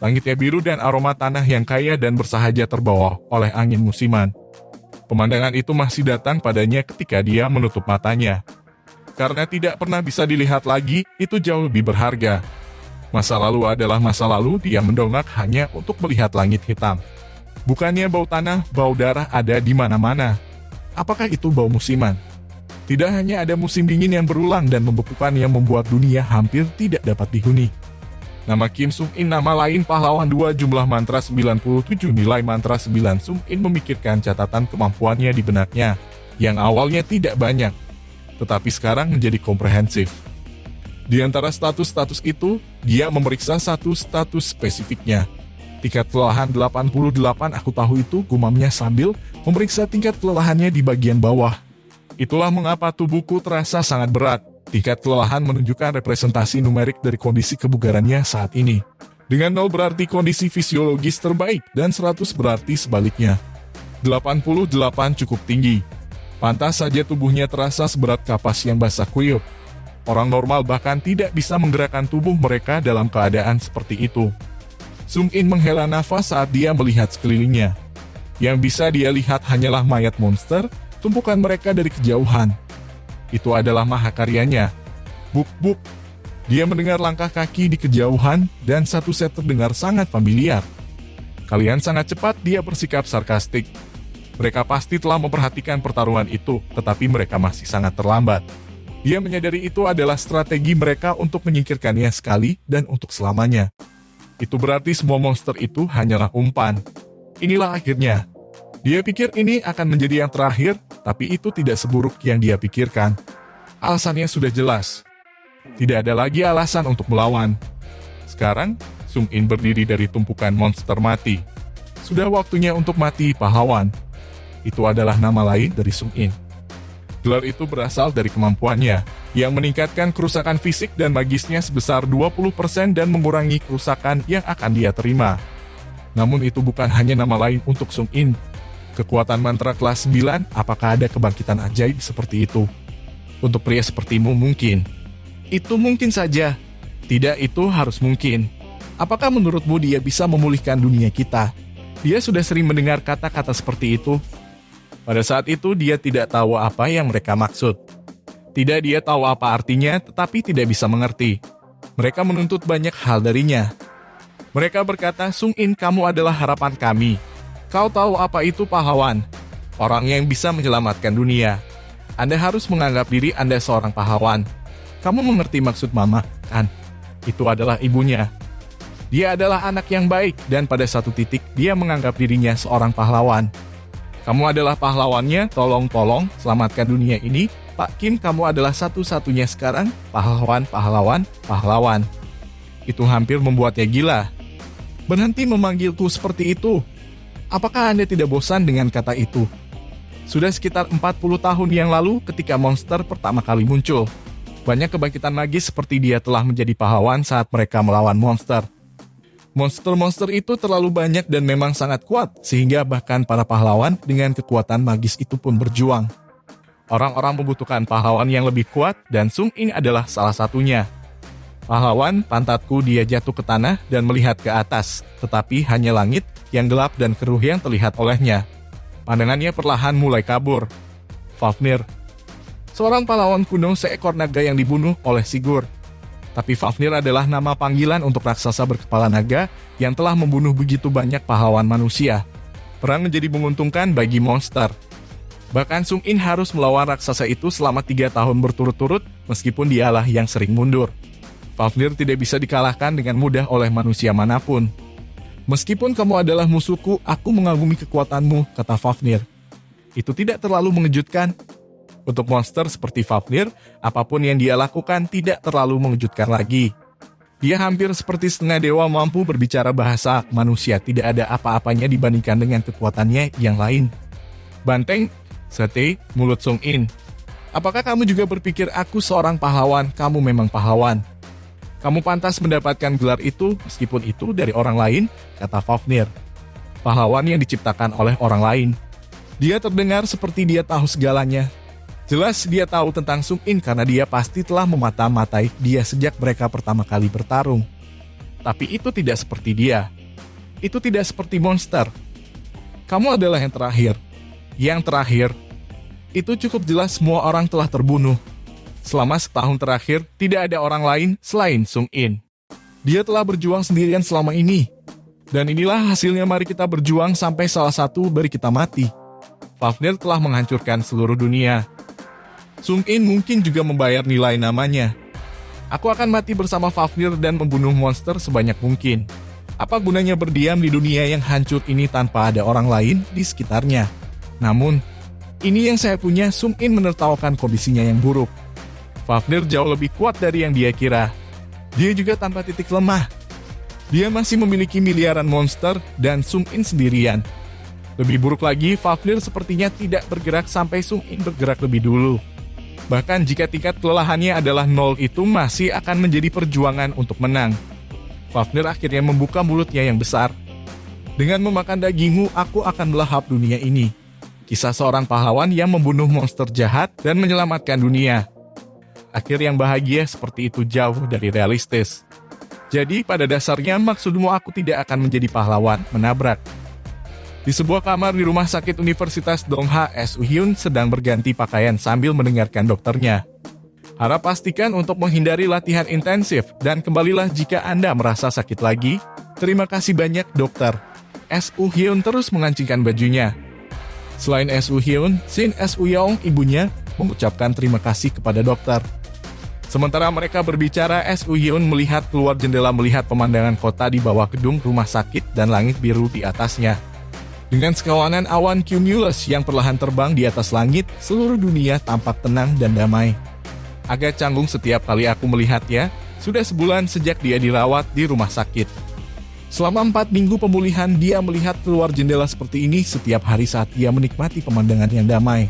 Langitnya biru dan aroma tanah yang kaya dan bersahaja terbawa oleh angin musiman. Pemandangan itu masih datang padanya ketika dia menutup matanya. Karena tidak pernah bisa dilihat lagi, itu jauh lebih berharga. Masa lalu adalah masa lalu, dia mendongak hanya untuk melihat langit hitam. Bukannya bau tanah, bau darah ada di mana-mana. Apakah itu bau musiman? Tidak hanya ada musim dingin yang berulang dan membekukan yang membuat dunia hampir tidak dapat dihuni. Nama Kim Sung In, nama lain pahlawan 2, jumlah mantra 97, nilai mantra 9. Sung In memikirkan catatan kemampuannya di benaknya, yang awalnya tidak banyak, tetapi sekarang menjadi komprehensif. Di antara status-status itu, dia memeriksa satu status spesifiknya. Tingkat kelelahan 88, aku tahu itu, gumamnya sambil memeriksa tingkat kelelahannya di bagian bawah. Itulah mengapa tubuhku terasa sangat berat. Tingkat kelelahan menunjukkan representasi numerik dari kondisi kebugarannya saat ini. Dengan 0 berarti kondisi fisiologis terbaik dan 100 berarti sebaliknya. 88 cukup tinggi. Pantas saja tubuhnya terasa seberat kapas yang basah kuyup. Orang normal bahkan tidak bisa menggerakkan tubuh mereka dalam keadaan seperti itu. Sung In menghela nafas saat dia melihat sekelilingnya. Yang bisa dia lihat hanyalah mayat monster, tumpukan mereka dari kejauhan. Itu adalah mahakaryanya. Buk-buk. Dia mendengar langkah kaki di kejauhan, dan satu set terdengar sangat familiar. Kalian sangat cepat, dia bersikap sarkastik. Mereka pasti telah memperhatikan pertarungan itu, tetapi mereka masih sangat terlambat. Dia menyadari itu adalah strategi mereka untuk menyingkirkannya sekali dan untuk selamanya. Itu berarti semua monster itu hanyalah umpan. Inilah akhirnya. Dia pikir ini akan menjadi yang terakhir, tapi itu tidak seburuk yang dia pikirkan. Alasannya sudah jelas. Tidak ada lagi alasan untuk melawan. Sekarang, Sung In berdiri dari tumpukan monster mati. Sudah waktunya untuk mati, pahlawan. Itu adalah nama lain dari Sung In. Gelar itu berasal dari kemampuannya, yang meningkatkan kerusakan fisik dan magisnya sebesar 20% dan mengurangi kerusakan yang akan dia terima. Namun itu bukan hanya nama lain untuk Sung In. Kekuatan mantra kelas 9, apakah ada kebangkitan ajaib seperti itu? Untuk pria sepertimu mungkin. Itu mungkin saja. Tidak, itu harus mungkin. Apakah menurutmu dia bisa memulihkan dunia kita? Dia sudah sering mendengar kata-kata seperti itu. Pada saat itu dia tidak tahu apa yang mereka maksud. Tidak, dia tahu apa artinya, tetapi tidak bisa mengerti. Mereka menuntut banyak hal darinya. Mereka berkata, Sung In, kamu adalah harapan kami. Kau tahu apa itu pahlawan? Orang yang bisa menyelamatkan dunia. Anda harus menganggap diri Anda seorang pahlawan. Kamu mengerti maksud Mama, kan? Itu adalah ibunya. Dia adalah anak yang baik, dan pada satu titik dia menganggap dirinya seorang pahlawan. Kamu adalah pahlawannya, tolong, selamatkan dunia ini. Pak Kim, kamu adalah satu-satunya sekarang, pahlawan. Itu hampir membuatnya gila. Berhenti memanggilku seperti itu. Apakah Anda tidak bosan dengan kata itu? Sudah sekitar 40 tahun yang lalu ketika monster pertama kali muncul. Banyak kebangkitan magis seperti dia telah menjadi pahlawan saat mereka melawan monster. Monster-monster itu terlalu banyak dan memang sangat kuat, sehingga bahkan para pahlawan dengan kekuatan magis itu pun berjuang. Orang-orang membutuhkan pahlawan yang lebih kuat, dan Sung In adalah salah satunya. Pahlawan, pantatku, dia jatuh ke tanah dan melihat ke atas, tetapi hanya langit yang gelap dan keruh yang terlihat olehnya. Pandangannya perlahan mulai kabur. Fafnir. Seorang pahlawan kuno, seekor naga yang dibunuh oleh Sigurd. Tapi Fafnir adalah nama panggilan untuk raksasa berkepala naga yang telah membunuh begitu banyak pahlawan manusia. Perang menjadi menguntungkan bagi monster. Bahkan Sung In harus melawan raksasa itu selama 3 tahun berturut-turut, meskipun dialah yang sering mundur. Fafnir tidak bisa dikalahkan dengan mudah oleh manusia manapun. Meskipun kamu adalah musuhku, aku mengagumi kekuatanmu, kata Fafnir. Itu tidak terlalu mengejutkan. Untuk monster seperti Fafnir, apapun yang dia lakukan tidak terlalu mengejutkan lagi. Dia hampir seperti setengah dewa mampu berbicara bahasa manusia, tidak ada apa-apanya dibandingkan dengan kekuatannya yang lain. Banteng, sete, mulut Sung In. Apakah kamu juga berpikir aku seorang pahlawan? Kamu memang pahlawan. Kamu pantas mendapatkan gelar itu meskipun itu dari orang lain, kata Fafnir. Pahlawan yang diciptakan oleh orang lain. Dia terdengar seperti dia tahu segalanya. Jelas dia tahu tentang Sung In karena dia pasti telah memata-matai dia sejak mereka pertama kali bertarung. Tapi itu tidak seperti dia. Itu tidak seperti monster. Kamu adalah yang terakhir. Yang terakhir. Itu cukup jelas semua orang telah terbunuh. Selama setahun terakhir, tidak ada orang lain selain Sung In. Dia telah berjuang sendirian selama ini. Dan inilah hasilnya, mari kita berjuang sampai salah satu dari kita mati. Fafnir telah menghancurkan seluruh dunia. Sung In mungkin juga membayar nilai namanya. Aku akan mati bersama Fafnir dan membunuh monster sebanyak mungkin. Apa gunanya berdiam di dunia yang hancur ini tanpa ada orang lain di sekitarnya? Namun, ini yang saya punya. Sung In menertawakan kondisinya yang buruk. Fafnir jauh lebih kuat dari yang dia kira. Dia juga tanpa titik lemah. Dia masih memiliki miliaran monster dan Sung In sendirian. Lebih buruk lagi, Fafnir sepertinya tidak bergerak sampai Sung In bergerak lebih dulu. Bahkan jika tingkat kelelahannya adalah 0, itu masih akan menjadi perjuangan untuk menang. Fafnir akhirnya membuka mulutnya yang besar. Dengan memakan dagingmu, aku akan melahap dunia ini. Kisah seorang pahlawan yang membunuh monster jahat dan menyelamatkan dunia. Akhir yang bahagia seperti itu jauh dari realistis. Jadi pada dasarnya maksudmu aku tidak akan menjadi pahlawan, menabrak. Di sebuah kamar di rumah sakit Universitas Dongha, S. Hyun sedang berganti pakaian sambil mendengarkan dokternya. Harap pastikan untuk menghindari latihan intensif dan kembalilah jika Anda merasa sakit lagi. Terima kasih banyak dokter. S. Hyun terus mengancingkan bajunya. Selain S. Hyun, Shin S. Uyong, ibunya, mengucapkan terima kasih kepada dokter. Sementara mereka berbicara, S. Hyun melihat keluar jendela melihat pemandangan kota di bawah gedung rumah sakit dan langit biru di atasnya. Dengan sekawanan awan cumulus yang perlahan terbang di atas langit, seluruh dunia tampak tenang dan damai. Agak canggung setiap kali aku melihatnya, sudah sebulan sejak dia dirawat di rumah sakit. Selama 4 minggu pemulihan, dia melihat keluar jendela seperti ini setiap hari saat dia menikmati pemandangan yang damai.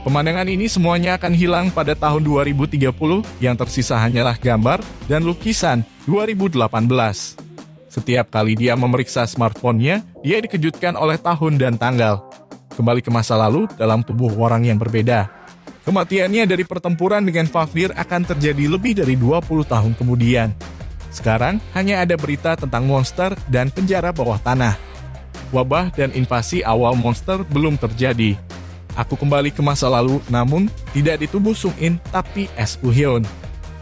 Pemandangan ini semuanya akan hilang pada tahun 2030, yang tersisa hanyalah gambar dan lukisan 2018. Setiap kali dia memeriksa smartphone-nya, dia dikejutkan oleh tahun dan tanggal. Kembali ke masa lalu dalam tubuh orang yang berbeda. Kematiannya dari pertempuran dengan Fafnir akan terjadi lebih dari 20 tahun kemudian. Sekarang hanya ada berita tentang monster dan penjara bawah tanah. Wabah dan invasi awal monster belum terjadi. Aku kembali ke masa lalu, namun tidak di tubuh Sung In, tapi S. Hyun.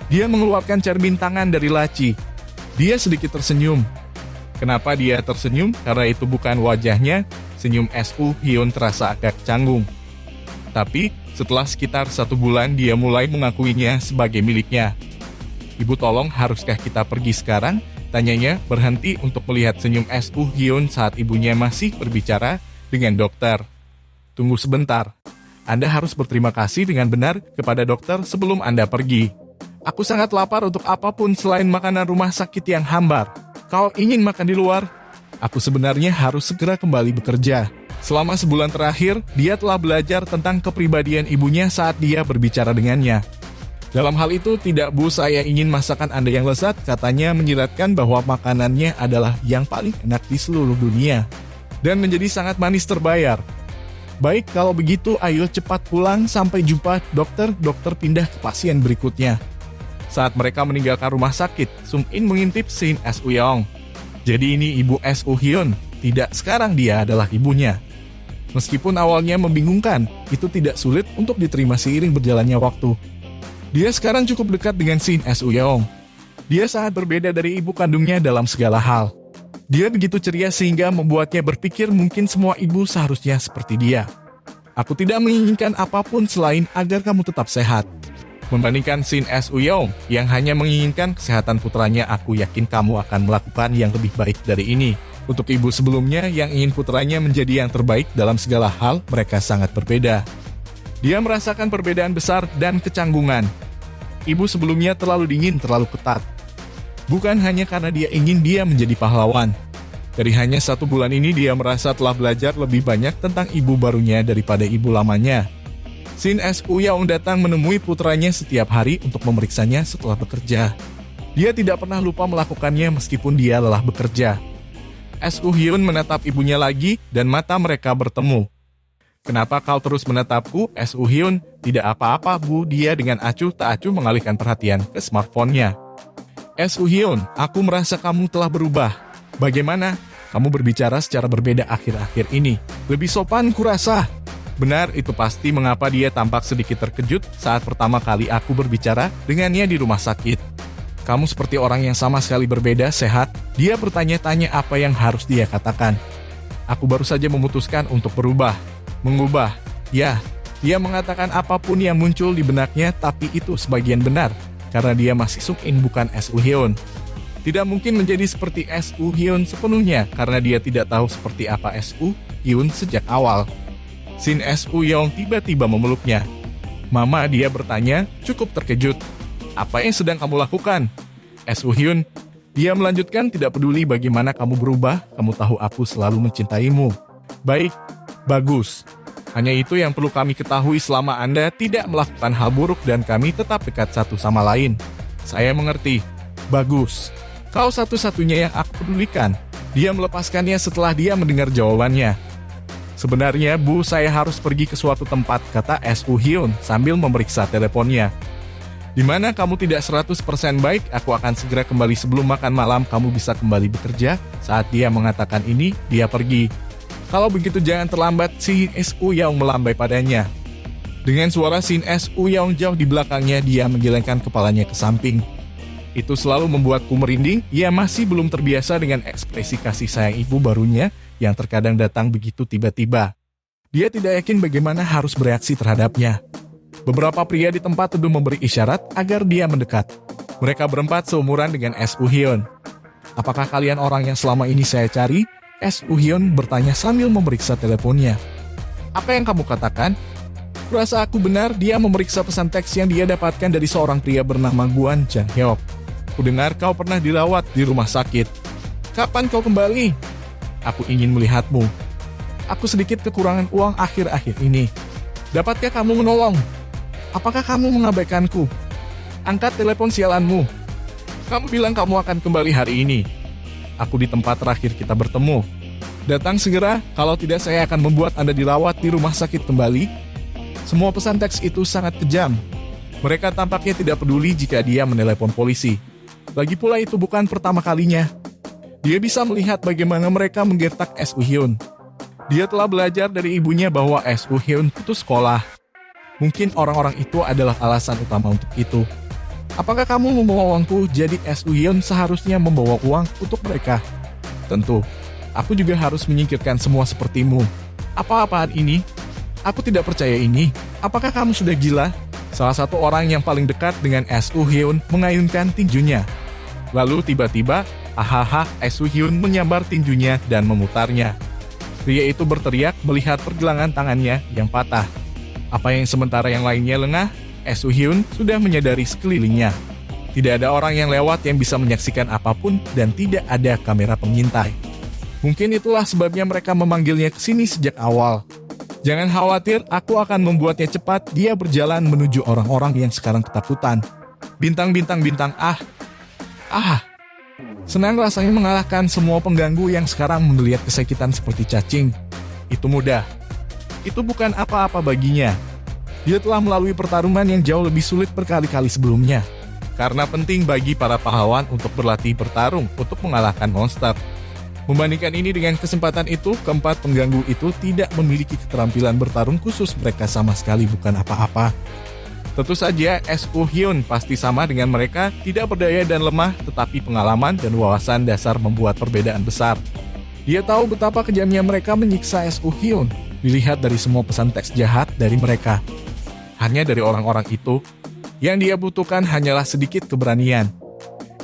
Dia mengeluarkan cermin tangan dari laci. Dia sedikit tersenyum. Kenapa dia tersenyum? Karena itu bukan wajahnya. Senyum S. Hyun terasa agak canggung. Tapi setelah sekitar 1 bulan dia mulai mengakuinya sebagai miliknya. Ibu tolong, haruskah kita pergi sekarang? Tanyanya berhenti untuk melihat senyum S. Hyun saat ibunya masih berbicara dengan dokter. Tunggu sebentar. Anda harus berterima kasih dengan benar kepada dokter sebelum Anda pergi. Aku sangat lapar untuk apapun selain makanan rumah sakit yang hambar. Kau ingin makan di luar? Aku sebenarnya harus segera kembali bekerja. Selama sebulan terakhir, dia telah belajar tentang kepribadian ibunya saat dia berbicara dengannya. Dalam hal itu, tidak Bu, saya ingin masakan Anda yang lezat, katanya menyiratkan bahwa makanannya adalah yang paling enak di seluruh dunia. Dan menjadi sangat manis terbayar. Baik, kalau begitu ayo cepat pulang, sampai jumpa dokter pindah ke pasien berikutnya. Saat mereka meninggalkan rumah sakit, Sung In mengintip Shin S. Uyong. Jadi ini ibu S. Hyun, tidak, sekarang dia adalah ibunya. Meskipun awalnya membingungkan, itu tidak sulit untuk diterima seiring berjalannya waktu. Dia sekarang cukup dekat dengan Shin S. Uyong. Dia sangat berbeda dari ibu kandungnya dalam segala hal. Dia begitu ceria sehingga membuatnya berpikir mungkin semua ibu seharusnya seperti dia. Aku tidak menginginkan apapun selain agar kamu tetap sehat. Membandingkan Shin S. Uyong yang hanya menginginkan kesehatan putranya, aku yakin kamu akan melakukan yang lebih baik dari ini. Untuk ibu sebelumnya yang ingin putranya menjadi yang terbaik dalam segala hal, mereka sangat berbeda. Dia merasakan perbedaan besar dan kecanggungan. Ibu sebelumnya terlalu dingin, terlalu ketat. Bukan hanya karena dia ingin dia menjadi pahlawan. Dari hanya 1 bulan ini dia merasa telah belajar lebih banyak tentang ibu barunya daripada ibu lamanya. Shin S. Uyong datang menemui putranya setiap hari untuk memeriksanya setelah bekerja. Dia tidak pernah lupa melakukannya meskipun dia lelah bekerja. S. Hyun menatap ibunya lagi dan mata mereka bertemu. Kenapa kau terus menatapku, S. Hyun? Tidak apa-apa Bu, dia dengan acuh tak acuh mengalihkan perhatian ke smartphone-nya. S. Hyun, aku merasa kamu telah berubah. Bagaimana? Kamu berbicara secara berbeda akhir-akhir ini. Lebih sopan kurasa. Benar, itu pasti mengapa dia tampak sedikit terkejut saat pertama kali aku berbicara dengannya di rumah sakit. Kamu seperti orang yang sama sekali berbeda, sehat. Dia bertanya-tanya apa yang harus dia katakan. Aku baru saja memutuskan untuk berubah. Mengubah. Ya, dia mengatakan apapun yang muncul di benaknya, tapi itu sebagian benar. Karena dia masih Suk-in bukan S.U.Hyun. Tidak mungkin menjadi seperti S.U.Hyun sepenuhnya, karena dia tidak tahu seperti apa S.U.Hyun sejak awal. Shin S.U.Young tiba-tiba memeluknya. Mama, dia bertanya, cukup terkejut. Apa yang sedang kamu lakukan? S.U.Hyun, dia melanjutkan, tidak peduli bagaimana kamu berubah, kamu tahu aku selalu mencintaimu. Baik, bagus. Hanya itu yang perlu kami ketahui selama Anda tidak melakukan hal buruk dan kami tetap dekat satu sama lain. Saya mengerti. Bagus. Kau satu-satunya yang aku pedulikan. Dia melepaskannya setelah dia mendengar jawabannya. Sebenarnya, Bu, saya harus pergi ke suatu tempat, kata S.U.Hyun sambil memeriksa teleponnya. Di mana kamu tidak 100% baik, aku akan segera kembali sebelum makan malam, kamu bisa kembali bekerja. Saat dia mengatakan ini, dia pergi. Kalau begitu jangan terlambat, Shin S.U.Young melambai padanya. Dengan suara Shin S.U.Young jauh di belakangnya, dia menggelengkan kepalanya ke samping. Itu selalu membuatku merinding, ia masih belum terbiasa dengan ekspresi kasih sayang ibu barunya, yang terkadang datang begitu tiba-tiba. Dia tidak yakin bagaimana harus bereaksi terhadapnya. Beberapa pria di tempat teduh memberi isyarat agar dia mendekat. Mereka berempat seumuran dengan S.U.Hyun. Apakah kalian orang yang selama ini saya cari? S.U.Hyun bertanya sambil memeriksa teleponnya. Apa yang kamu katakan? Kurasa aku benar, dia memeriksa pesan teks yang dia dapatkan dari seorang pria bernama Guan Jang-hyuk. Kudengar kau pernah dirawat di rumah sakit. Kapan kau kembali? Aku ingin melihatmu. Aku sedikit kekurangan uang akhir-akhir ini. Dapatkah kamu menolong? Apakah kamu mengabaikanku? Angkat telepon sialanmu. Kamu bilang kamu akan kembali hari ini. Aku di tempat terakhir kita bertemu. Datang segera, kalau tidak saya akan membuat Anda dirawat di rumah sakit kembali. Semua pesan teks itu sangat kejam. Mereka tampaknya tidak peduli jika dia menelepon polisi. Lagi pula itu bukan pertama kalinya. Dia bisa melihat bagaimana mereka menggertak S.U.Hyun. Dia telah belajar dari ibunya bahwa S.U.Hyun putus sekolah. Mungkin orang-orang itu adalah alasan utama untuk itu. Apakah kamu membawa uangku, jadi S.U.Hyun seharusnya membawa uang untuk mereka? Tentu, aku juga harus menyingkirkan semua sepertimu. Apa-apaan ini? Aku tidak percaya ini. Apakah kamu sudah gila? Salah satu orang yang paling dekat dengan S.U.Hyun mengayunkan tinjunya. Lalu tiba-tiba, ahaha, S.U.Hyun menyambar tinjunya dan memutarnya. Pria itu berteriak melihat pergelangan tangannya yang patah. Apa yang sementara yang lainnya lengah, S.U.Hyun sudah menyadari sekelilingnya. Tidak ada orang yang lewat yang bisa menyaksikan apapun dan tidak ada kamera pengintai. Mungkin itulah sebabnya mereka memanggilnya ke sini sejak awal. Jangan khawatir, aku akan membuatnya cepat. Dia berjalan menuju orang-orang yang sekarang ketakutan. Bintang-bintang-bintang, senang rasanya mengalahkan semua pengganggu yang sekarang melihat kesakitan seperti cacing. Itu mudah. Itu bukan apa-apa baginya. Dia telah melalui pertarungan yang jauh lebih sulit berkali-kali sebelumnya. Karena penting bagi para pahlawan untuk berlatih bertarung untuk mengalahkan monster. Membandingkan ini dengan kesempatan itu, keempat pengganggu itu tidak memiliki keterampilan bertarung khusus, mereka sama sekali bukan apa-apa. Tentu saja S.U.Hyun pasti sama dengan mereka, tidak berdaya dan lemah, tetapi pengalaman dan wawasan dasar membuat perbedaan besar. Dia tahu betapa kejamnya mereka menyiksa S.U.Hyun, dilihat dari semua pesan teks jahat dari mereka. Hanya dari orang-orang itu, yang dia butuhkan hanyalah sedikit keberanian.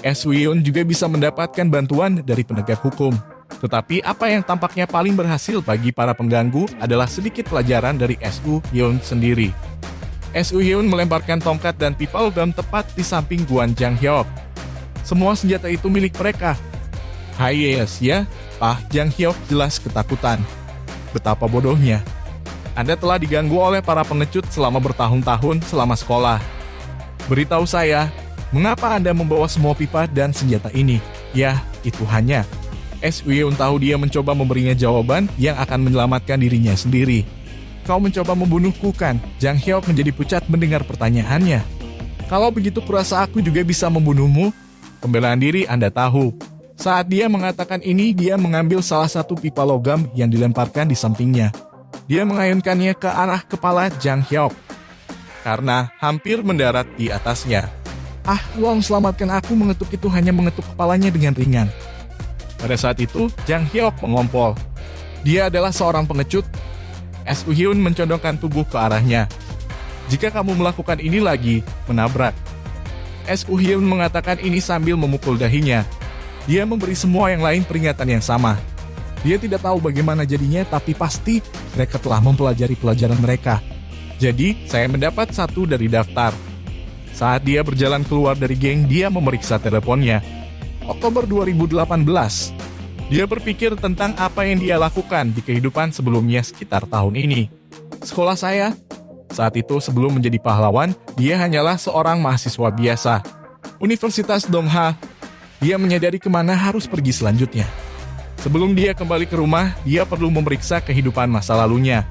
S.U.Hyun juga bisa mendapatkan bantuan dari penegak hukum. Tetapi apa yang tampaknya paling berhasil bagi para pengganggu adalah sedikit pelajaran dari S.U.Hyun sendiri. S.U.Hyun melemparkan tongkat dan pipal gum tepat di samping Guan Jang-hyuk. Semua senjata itu milik mereka. Yes ya, Pak Jang-hyuk jelas ketakutan. Betapa bodohnya. Anda telah diganggu oleh para pengecut selama bertahun-tahun selama sekolah. Beritahu saya, mengapa Anda membawa semua pipa dan senjata ini? Ya, itu hanya. S.U.Hyun tahu dia mencoba memberinya jawaban yang akan menyelamatkan dirinya sendiri. Kau mencoba membunuhku kan? Jang-hyuk menjadi pucat mendengar pertanyaannya. Kalau begitu kurasa aku juga bisa membunuhmu. Pembelaan diri Anda tahu. Saat dia mengatakan ini, dia mengambil salah satu pipa logam yang dilemparkan di sampingnya. Dia mengayunkannya ke arah kepala Jang Hyuk karena hampir mendarat di atasnya. "Ah, Wong, selamatkan aku!" Mengetuk itu hanya mengetuk kepalanya dengan ringan. Pada saat itu, Jang Hyuk mengompol. Dia adalah seorang pengecut. S.U. Hyun mencondongkan tubuh ke arahnya. "Jika kamu melakukan ini lagi, menabrak." S.U. Hyun mengatakan ini sambil memukul dahinya. Dia memberi semua yang lain peringatan yang sama. Dia tidak tahu bagaimana jadinya, tapi pasti mereka telah mempelajari pelajaran mereka. Jadi, saya mendapat satu dari daftar. Saat dia berjalan keluar dari geng, dia memeriksa teleponnya. Oktober 2018. Dia berpikir tentang apa yang dia lakukan di kehidupan sebelumnya sekitar tahun ini. Sekolah saya. Saat itu sebelum menjadi pahlawan, dia hanyalah seorang mahasiswa biasa. Universitas Dongha. Dia menyadari kemana harus pergi selanjutnya. Sebelum dia kembali ke rumah, dia perlu memeriksa kehidupan masa lalunya.